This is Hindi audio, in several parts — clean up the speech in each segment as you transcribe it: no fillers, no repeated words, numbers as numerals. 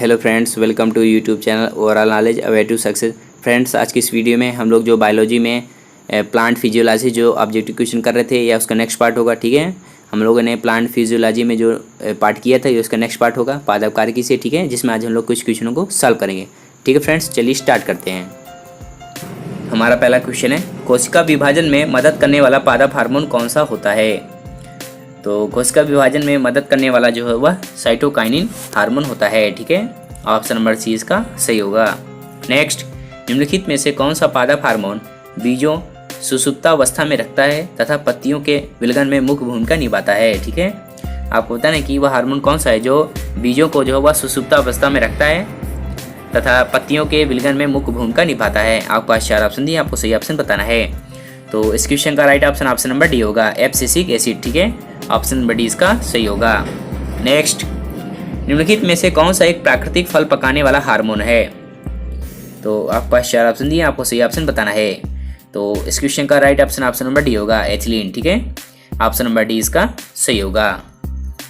Hello friends, welcome to YouTube channel overall knowledge a way to success. Friends, आज की इस वीडियो में हम लोग जो बायोलॉजी में प्लांट फिजियोलॉजी जो ऑब्जेक्टिव क्वेश्चन कर रहे थे या उसका नेक्स्ट पार्ट होगा। ठीक है, हम लोगों ने प्लांट फिजियोलॉजी में जो पार्ट किया था ये उसका नेक्स्ट पार्ट होगा पादप कार्य से। ठीक है, जिसमें आज हम लोग कुछ क्वेश्चनों को सॉल्व करेंगे। ठीक है फ्रेंड्स, चलिए स्टार्ट करते हैं। हमारा पहला क्वेश्चन है, कोशिका विभाजन में मदद करने वाला पादप हार्मोन कौन सा होता है? तो कोशिका विभाजन में मदद करने वाला जो है वह साइटोकाइनिन हार्मोन होता है। ठीक है, ऑप्शन नंबर सी इसका सही होगा। नेक्स्ट, निम्नलिखित में से कौन सा पादप हार्मोन बीजों सुसुप्तावस्था में रखता है तथा पत्तियों के विलयन में मुख्य भूमिका निभाता है? ठीक है, आपको बताना है कि वह हार्मोन कौन सा है जो बीजों को जो है वह सुसुप्तावस्था में रखता है तथा पत्तियों के विलयन में मुख्य भूमिका निभाता है। आपको आज 4 ऑप्शन दिए, आपको सही ऑप्शन बताना है। तो इस क्वेश्चन का right option option number D होगा, एब्सिसिक एसिड। ठीक है, ऑप्शन नंबर डी इसका सही होगा। नेक्स्ट, निम्नलिखित में से कौन सा एक प्राकृतिक फल पकाने वाला हार्मोन है? तो आपके पास 4 ऑप्शन दिए, आपको सही ऑप्शन बताना है। तो इस क्वेश्चन का right option option number D होगा, एथिलीन। ठीक है, ऑप्शन नंबर डी इसका सही होगा।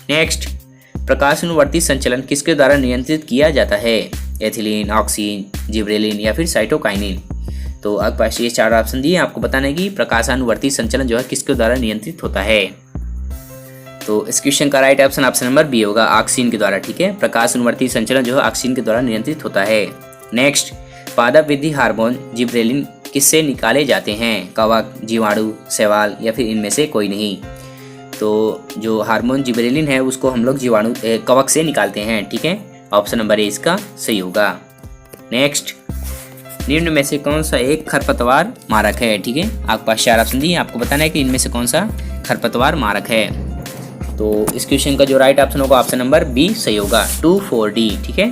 नेक्स्ट, प्रकाशानुवर्ती संचलन किसके द्वारा नियंत्रित किया जाता है? एथिलीन, ऑक्सीन, जिब्रेलिन या फिर साइटोकाइनिन। तो आपके पास ये 4 ऑप्शन दिए, आपको बताना है कि प्रकाशानुवर्ती संचलन जो है किसके द्वारा नियंत्रित होता है। तो इस क्वेश्चन का right option option number B होगा, ऑक्सीन के द्वारा। ठीक है, प्रकाशानुवर्ती संचलन जो है ऑक्सीन के द्वारा नियंत्रित होता है। नेक्स्ट, पादप वृद्धि हार्मोन जिब्रेलिन किससे निकाले जाते हैं? कवक, जीवाणु, शैवाल या फिर इनमें से कोई नहीं। तो जो हार्मोन जिब्रेलिन है उसको हम लोग जीवाणु कवक से निकालते हैं। ठीक है, ऑप्शन नंबर ए इसका सही होगा। नेक्स्ट, निम्न में से कौन सा एक खरपतवार मारक है? ठीक है, आपके पास 4 ऑप्शन दिए, आपको बताना है कि इनमें से कौन सा खरपतवार मारक है। तो इस क्वेश्चन का जो राइट ऑप्शन होगा ऑप्शन नंबर बी सही होगा, 2,4-D। ठीक है,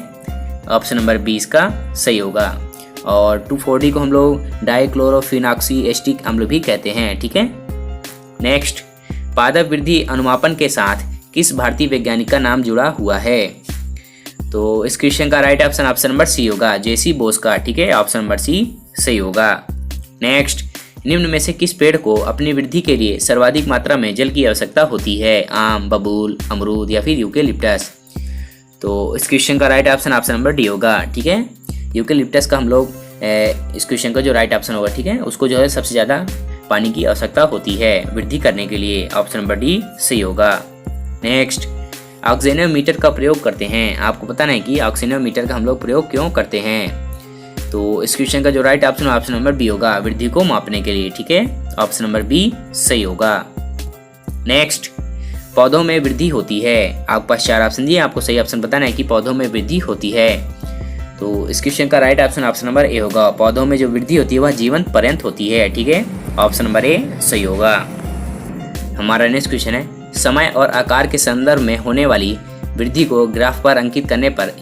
ऑप्शन नंबर बी इसका सही होगा। और 2,4-D को हम लोग डाइक्लोरोफिनॉक्सी एसिटिक अम्ल भी कहते हैं। ठीक है। नेक्स्ट, पादप वृद्धि अनुमापन के साथ किस भारतीय वैज्ञानिक का नाम जुड़ा हुआ है? तो इस क्वेश्चन का right option option number C होगा, जेसी बोस का। ठीक है, ऑप्शन नंबर सी सही होगा। नेक्स्ट, निम्न में से किस पेड़ को अपनी वृद्धि के लिए सर्वाधिक मात्रा में जल की आवश्यकता होती है? आम, बबूल, अमरूद या फिर यूकेलिप्टस। तो इस क्वेश्चन का right option option number D होगा। ठीक है, यूकेलिप्टस का हम लोग इस क्वेश्चन का जो राइट ऑप्शन होगा, ठीक है, उसको जो है सबसे ज़्यादा पानी की आवश्यकता होती है वृद्धि करने के लिए। ऑप्शन नंबर डी सही होगा। नेक्स्ट, ऑक्सीजनोमीटर का प्रयोग करते हैं। आपको बताना है कि ऑक्सीजनोमीटर का हम लोग प्रयोग क्यों करते हैं? तो इस क्वेश्चन का जो right option option number B होगा, वृद्धि को मापने के लिए। ठीक है, ऑप्शन नंबर बी सही होगा। नेक्स्ट, पौधों में वृद्धि होती है। आपके पास 4 ऑप्शन दिए, आपको सही ऑप्शन बताना है कि पौधों में वृद्धि होती है। तो इस क्वेश्चन का right option option number A होगा, पौधों में जो वृद्धि होती है वह जीवन पर्यंत होती है। ठीक है, ऑप्शन नंबर ए सही होगा। हमारा नेक्स्ट क्वेश्चन है, समय और आकार के संदर्भ में होने वाली वृद्धि को ग्राफ पर अंकित करने पर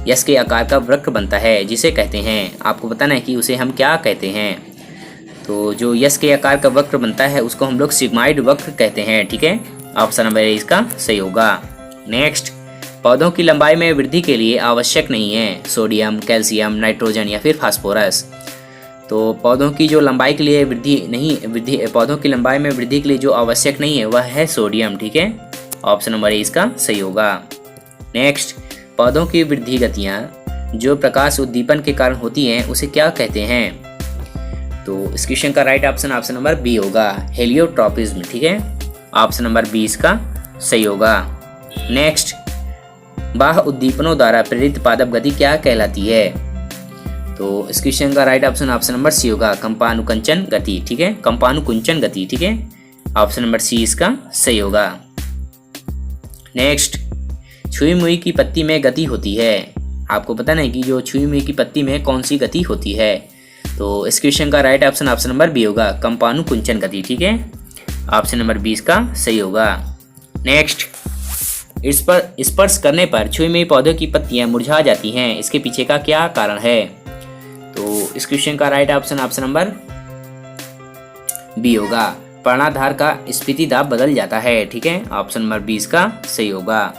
यश के आकार का वक्र बनता है, जिसे कहते हैं। आपको बताना है कि उसे हम क्या कहते हैं। तो जो यश के आकार का वक्र बनता है उसको हम लोग सिग्माइड वक्र कहते हैं। ठीक है, ऑप्शन नंबर ए इसका सही होगा। नेक्स्ट, पौधों की लंबाई में वृद्धि के लिए आवश्यक नहीं है सोडियम, कैल्शियम, नाइट्रोजन या फिर फास्फोरस। तो पौधों की जो लंबाई के लिए पौधों की लंबाई में वृद्धि के लिए जो आवश्यक नहीं है वह है सोडियम। ठीक है, ऑप्शन नंबर ए इसका सही होगा। नेक्स्ट, पौधों की वृद्धि गतियाँ जो प्रकाश उद्दीपन के कारण होती हैं उसे क्या कहते हैं? तो इस क्वेश्चन का right option option number B होगा, हेलियोट्रॉपिज्म। ठीक है, ऑप्शन नंबर बी इसका सही होगा। नेक्स्ट, बाह्य उद्दीपनों द्वारा प्रेरित पादप गति क्या कहलाती है? तो इस क्वेश्चन का right option option number C होगा, कंपानुकुंचन गति। ठीक है, कंपानुकुंचन गति। ठीक है, ऑप्शन नंबर सी इसका सही होगा। नेक्स्ट, छुई मुई की पत्ती में गति होती है। आपको बताना है कि जो छुई मुई की पत्ती में कौन सी गति होती है? तो इस क्वेश्चन का right option option number B होगा, कंपानुकुंचन गति। ठीक है, ऑप्शन नंबर बी इसका सही होगा। नेक्स्ट, इस पर स्पर्श करने पर छुई मुई पौधों की पत्तियां मुरझा जाती हैं, इसके पीछे का क्या कारण है? तो इस क्वेश्चन का right option option number B होगा, पर्णाधार का स्फीति दाब बदल जाता है। ठीक है, ऑप्शन नंबर बी इसका सही होगा।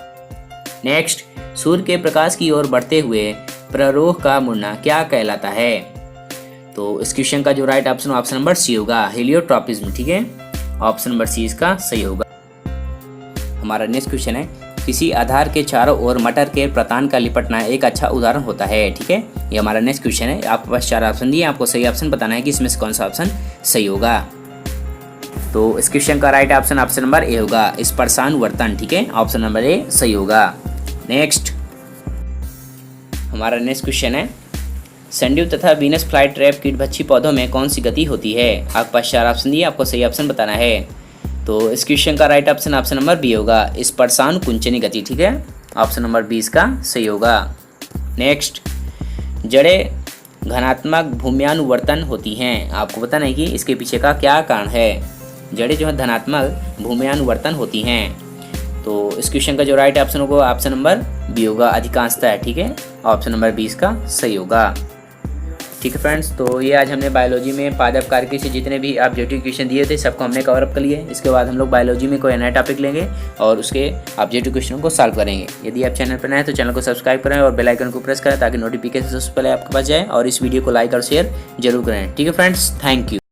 नेक्स्ट, सूर्य के प्रकाश की ओर बढ़ते हुए प्ररोह का मुड़ना क्या कहलाता है? तो इस क्वेश्चन का जो right option option number C होगा, हेलियोट्रॉपिज्म। ठीक है, ऑप्शन नंबर सी इसका सही होगा। हमारा नेक्स्ट क्वेश्चन है, किसी आधार के चारों ओर मटर के प्रतान का लिपटना एक अच्छा उदाहरण होता है। ठीक है, ये हमारा नेक्स्ट क्वेश्चन है। आपके पास 4 ऑप्शन दिए, आपको सही ऑप्शन बताना है कि इसमें से कौन सा ऑप्शन सही होगा। तो इस क्वेश्चन का right option option number A होगा, स्पर्शानुवर्तन। ठीक है, ऑप्शन नंबर ए सही होगा। नेक्स्ट हमारा नेक्स्ट क्वेश्चन है, संड्यू तथा वीनस फ्लाई ट्रैप कीटभक्षी पौधों में कौन सी गति होती है। आपके पास 4 ऑप्शन दिए, आपको सही ऑप्शन बताना है। तो इस क्वेश्चन का right option option number B होगा, स्पर्शानुकुंचनी गति। ठीक है, ऑप्शन नंबर 20 का सही होगा। नेक्स्ट, जड़ें घनात्मक भूम्यानुवर्तन होती हैं। आपको बताना है कि इसके पीछे का क्या कारण है। जड़ें जो है धनात्मक भूम्यानुवर्तन होती हैं। तो इस क्वेश्चन का जो राइट ऑप्शन होगा ऑप्शन नंबर बी होगा, अधिकांशतः। ठीक है, ऑप्शन नंबर 20 का सही होगा। ठीक है फ्रेंड्स, तो ये आज हमने बायोलॉजी में पादप कार्य से जितने भी ऑब्जेक्टिव क्वेश्चन दिए थे सबको हमने कवर अप कर लिए। इसके बाद हम लोग बायोलॉजी में कोई नया टॉपिक लेंगे और उसके ऑब्जेक्टिव क्वेश्चन को सॉल्व करेंगे। यदि आप चैनल पर नए हैं तो चैनल को सब्सक्राइब करें और बेल आइकन को प्रेस करें ताकि नोटिफिकेशन सबसे पहले आपके पास जाए, और इस वीडियो को लाइक और शेयर जरूर करें। ठीक है फ्रेंड्स, थैंक यू।